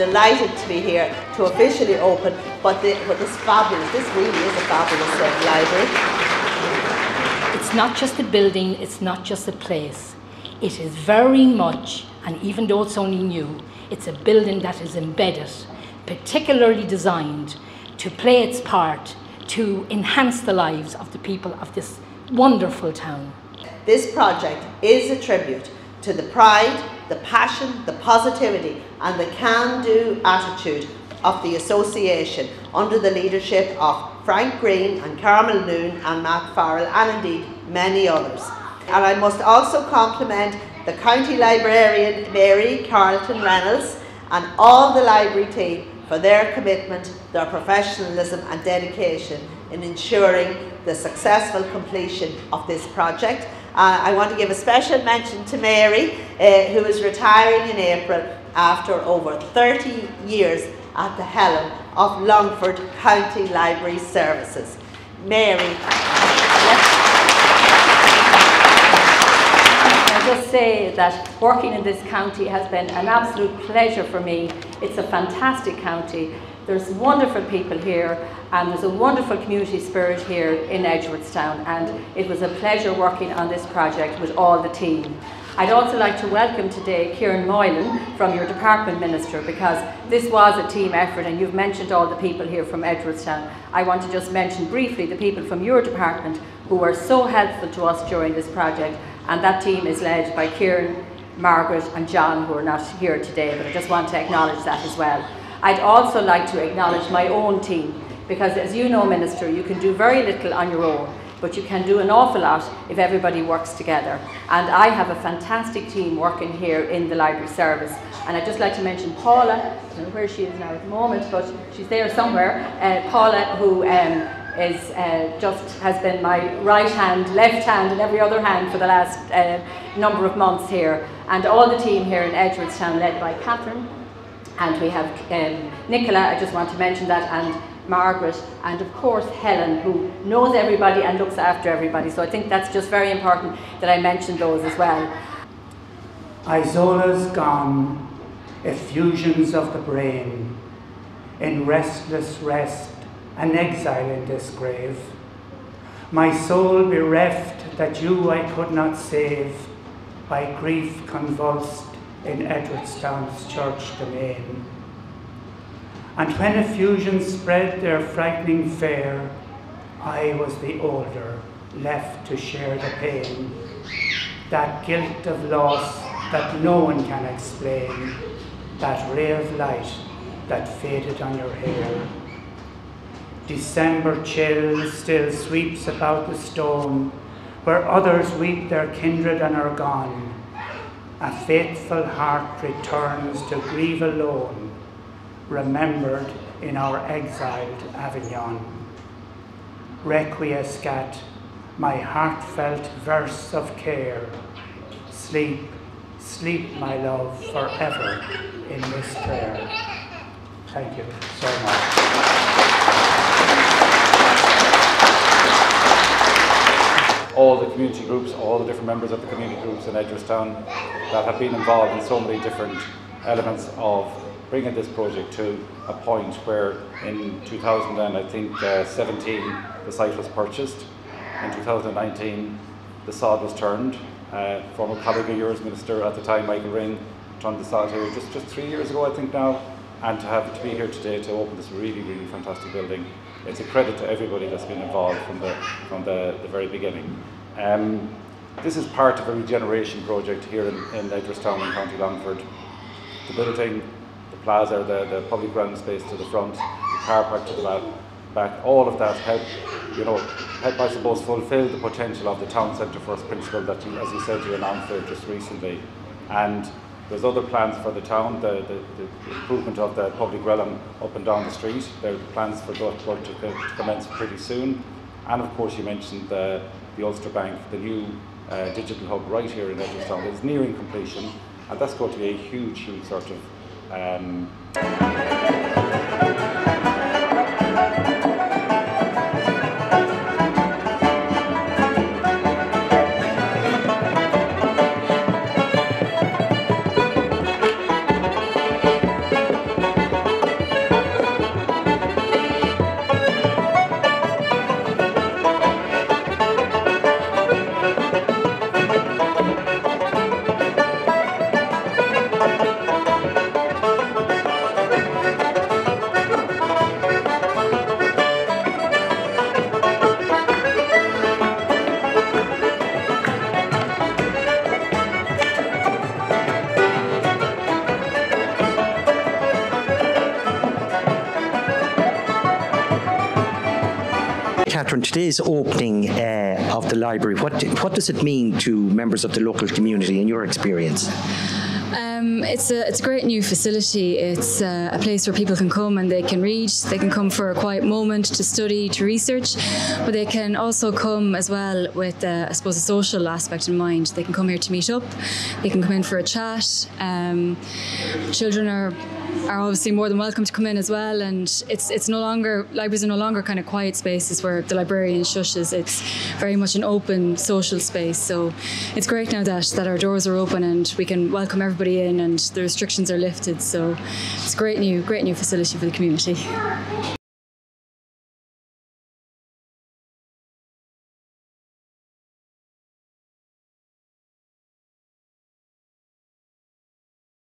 delighted to be here to officially open what this really is a fabulous library. It's not just a building, it's not just a place. It is very much, and even though it's only new, it's a building that is embedded, particularly designed to play its part to enhance the lives of the people of this wonderful town. This project is a tribute to the pride, the passion, the positivity and the can-do attitude of the association under the leadership of Frank Green and Carmel Noon and Matt Farrell, and indeed many others. And I must also compliment the County Librarian Mary Carlton Reynolds and all the library team for their commitment, their professionalism and dedication in ensuring the successful completion of this project. I want to give a special mention to Mary, who is retiring in April after over 30 years at the helm of Longford County Library Services. Mary. I'll just say that working in this county has been an absolute pleasure for me. It's a fantastic county. There's wonderful people here and there's a wonderful community spirit here in Edgeworthstown, and it was a pleasure working on this project with all the team. I'd also like to welcome today Kieran Moylan from your department minister, because this was a team effort and you've mentioned all the people here from Edgeworthstown. I want to just mention briefly the people from your department who were so helpful to us during this project, and that team is led by Kieran, Margaret and John, who are not here today, but I just want to acknowledge that as well. I'd also like to acknowledge my own team, because as you know, Minister, you can do very little on your own, but you can do an awful lot if everybody works together. And I have a fantastic team working here in the library service. And I'd just like to mention Paula, I don't know where she is now at the moment, but she's there somewhere. Paula, who has been my right hand, left hand and every other hand for the last number of months here. And all the team here in Edgeworthstown led by Catherine. And we have Nicola, I just want to mention that, and Margaret, and of course Helen, who knows everybody and looks after everybody. So I think that's just very important that I mention those as well. Isola's gone, effusions of the brain, in restless rest, an exile in this grave. My soul bereft that you I could not save, by grief convulsed in Edgeworthstown's church domain. And when effusions spread their frightening fare, I was the older, left to share the pain, that guilt of loss that no one can explain, that ray of light that faded on your hair. December chill still sweeps about the stone, where others weep their kindred and are gone. A faithful heart returns to grieve alone, remembered in our exiled Avignon. Requiescat, my heartfelt verse of care. Sleep, sleep, my love, forever in this prayer. Thank you so much. All the community groups, all the different members of the community groups in Edgeworthstown that have been involved in so many different elements of bringing this project to a point where in 2017 the site was purchased. In 2019 the sod was turned. Former colleague of yours, Minister at the time, Michael Ring, turned the sod here just 3 years ago I think now, and to be here today to open this really, really fantastic building. It's a credit to everybody that's been involved from the very beginning. This is part of a regeneration project here in Edgeworthstown in County Longford. The building, the plaza, the public ground space to the front, the car park to the back, all of that help I suppose fulfil the potential of the town centre first principle that you, as you said, you announced there just recently. And there's other plans for the town, the improvement of the public realm up and down the street. There are plans for that work to commence pretty soon. And of course you mentioned the Ulster Bank, the new digital hub right here in Edgeworthstown is nearing completion, and that's going to be a huge sort of Catherine, today's opening of the library, what does it mean to members of the local community in your experience? It's a great new facility. It's a place where people can come and they can read. They can come for a quiet moment to study, to research, but they can also come as well with, I suppose, a social aspect in mind. They can come here to meet up. They can come in for a chat. Children are obviously more than welcome to come in as well, and it's no longer, libraries are no longer kind of quiet spaces where the librarian shushes. It's very much an open social space, so it's great now that our doors are open and we can welcome everybody in and the restrictions are lifted, so it's a great new facility for the community.